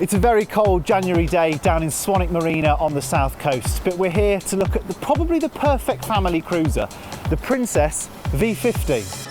It's a very cold January day down in Swanwick Marina on the south coast, but we're here to look at probably the perfect family cruiser, the Princess V50.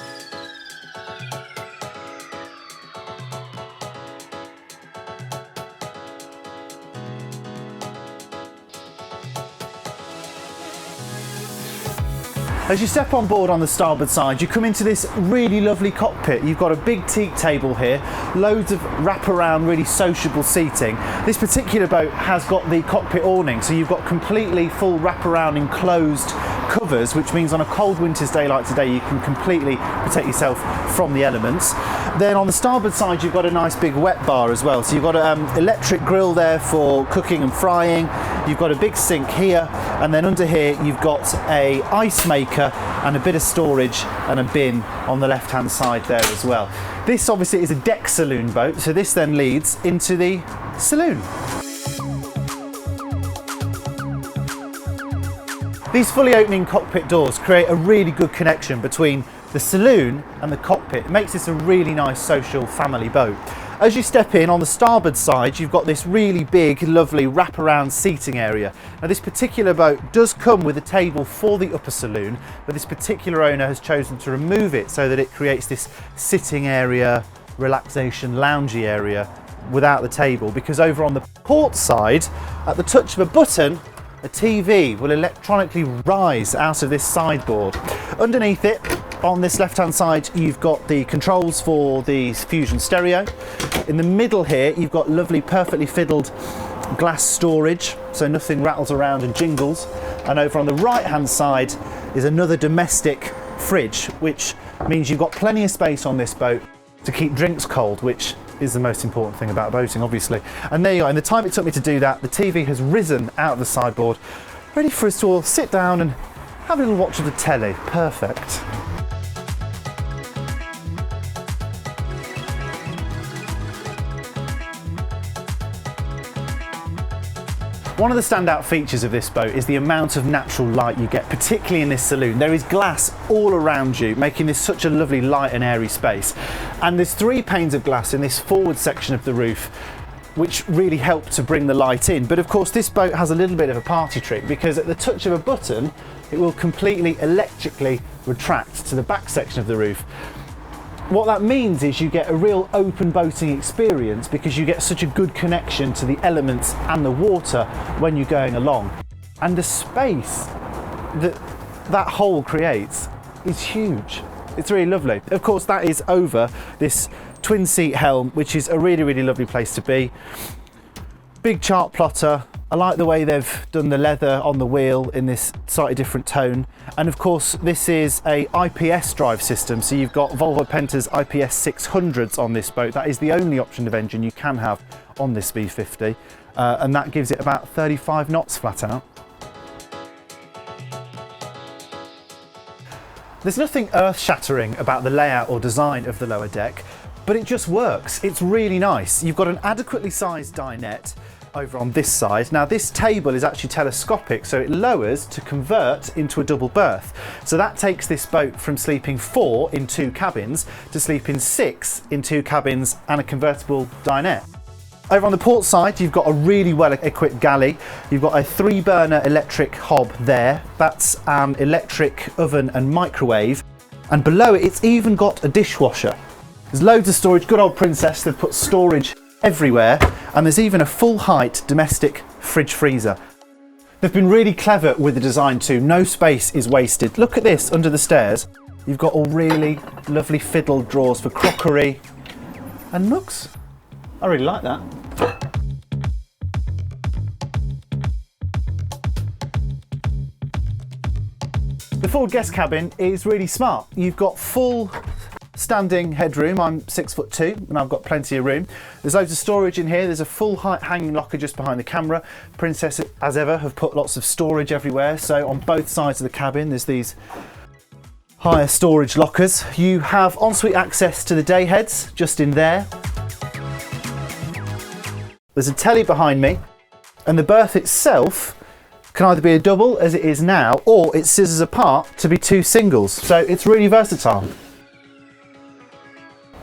As you step on board on the starboard side, you come into this really lovely cockpit. You've got a big teak table here, loads of wraparound, really sociable seating. This particular boat has got the cockpit awning, so you've got completely full wraparound enclosed covers, which means on a cold winter's day like today, you can completely protect yourself from the elements. Then on the starboard side, you've got a nice big wet bar as well. So you've got an electric grill there for cooking and frying. You've got a big sink here, and then under here, you've got a ice maker and a bit of storage and a bin on the left-hand side there as well. This obviously is a deck saloon boat, so this then leads into the saloon. These fully opening cockpit doors create a really good connection between the saloon and the cockpit. It makes this a really nice social family boat. As you step in on the starboard side, you've got this really big, lovely wraparound seating area. Now this particular boat does come with a table for the upper saloon, but this particular owner has chosen to remove it so that it creates this sitting area, relaxation, loungy area without the table, because over on the port side, at the touch of a button, a TV will electronically rise out of this sideboard. Underneath it, on this left-hand side, you've got the controls for the Fusion stereo. In the middle here, you've got lovely, perfectly fiddled glass storage, so nothing rattles around and jingles. And over on the right-hand side is another domestic fridge, which means you've got plenty of space on this boat to keep drinks cold, which is the most important thing about boating, obviously. And there you are. In the time it took me to do that, the TV has risen out of the sideboard, ready for us to all sit down and have a little watch of the telly. Perfect. One of the standout features of this boat is the amount of natural light you get, particularly in this saloon. There is glass all around you, making this such a lovely light and airy space. And there's 3 panes of glass in this forward section of the roof, which really help to bring the light in. But of course, this boat has a little bit of a party trick, because at the touch of a button, it will completely electrically retract to the back section of the roof. What that means is you get a real open boating experience, because you get such a good connection to the elements and the water when you're going along. And the space that that hole creates is huge. It's really lovely. Of course, that is over this twin seat helm, which is a really, really lovely place to be. Big chart plotter. I like the way they've done the leather on the wheel in this slightly different tone. And of course, this is a IPS drive system. So you've got Volvo Penta's IPS 600s on this boat. That is the only option of engine you can have on this V50. And that gives it about 35 knots flat out. There's nothing earth-shattering about the layout or design of the lower deck, but it just works. It's really nice. You've got an adequately sized dinette over on this side. Now this table is actually telescopic, so it lowers to convert into a double berth. So that takes this boat from sleeping 4 in 2 cabins to sleeping 6 in 2 cabins and a convertible dinette. Over on the port side, you've got a really well equipped galley. You've got a 3-burner electric hob there. That's an electric oven and microwave. And below it, it's even got a dishwasher. There's loads of storage. Good old Princess, they've put storage everywhere, and there's even a full height domestic fridge freezer. They've been really clever with the design too. No space is wasted. Look at this under the stairs. You've got all really lovely fiddled drawers for crockery and nooks. I really like that. The forward guest cabin is really smart. You've got full standing headroom. I'm 6'2" and I've got plenty of room. There's loads of storage in here. There's a full height hanging locker just behind the camera. Princess, as ever, have put lots of storage everywhere. So on both sides of the cabin, there's these higher storage lockers. You have ensuite access to the day heads just in there. There's a telly behind me, and the berth itself can either be a double, as it is now, or it scissors apart to be 2 singles. So it's really versatile.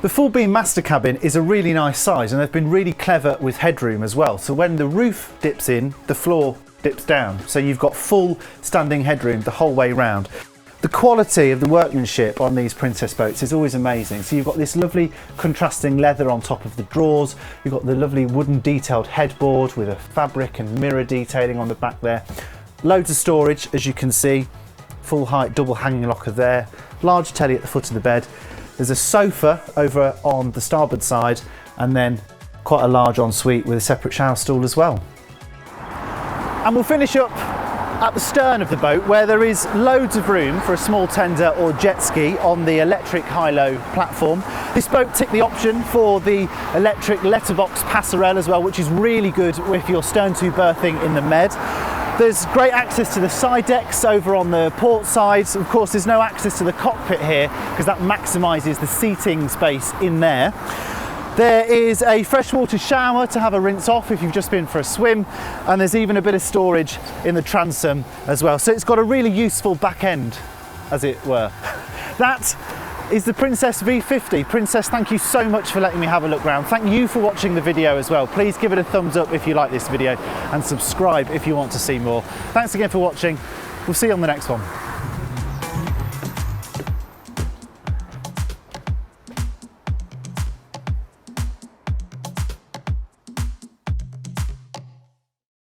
The full beam master cabin is a really nice size, and they've been really clever with headroom as well. So when the roof dips in, the floor dips down. So you've got full standing headroom the whole way round. The quality of the workmanship on these Princess boats is always amazing. So you've got this lovely contrasting leather on top of the drawers. You've got the lovely wooden detailed headboard with a fabric and mirror detailing on the back there. Loads of storage, as you can see. Full height double hanging locker there. Large telly at the foot of the bed. There's a sofa over on the starboard side, and then quite a large ensuite with a separate shower stool as well. And we'll finish up at the stern of the boat, where there is loads of room for a small tender or jet ski on the electric high-low platform. This boat ticked the option for the electric letterbox passerelle as well, which is really good if you're stern to berthing in the Med. There's great access to the side decks over on the port side. Of course, there's no access to the cockpit here because that maximises the seating space in there. There is a freshwater shower to have a rinse off if you've just been for a swim, and there's even a bit of storage in the transom as well. So it's got a really useful back end, as it were. That is the Princess V50. Princess, thank you so much for letting me have a look round. Thank you for watching the video as well. Please give it a thumbs up if you like this video, and subscribe if you want to see more. Thanks again for watching. We'll see you on the next one.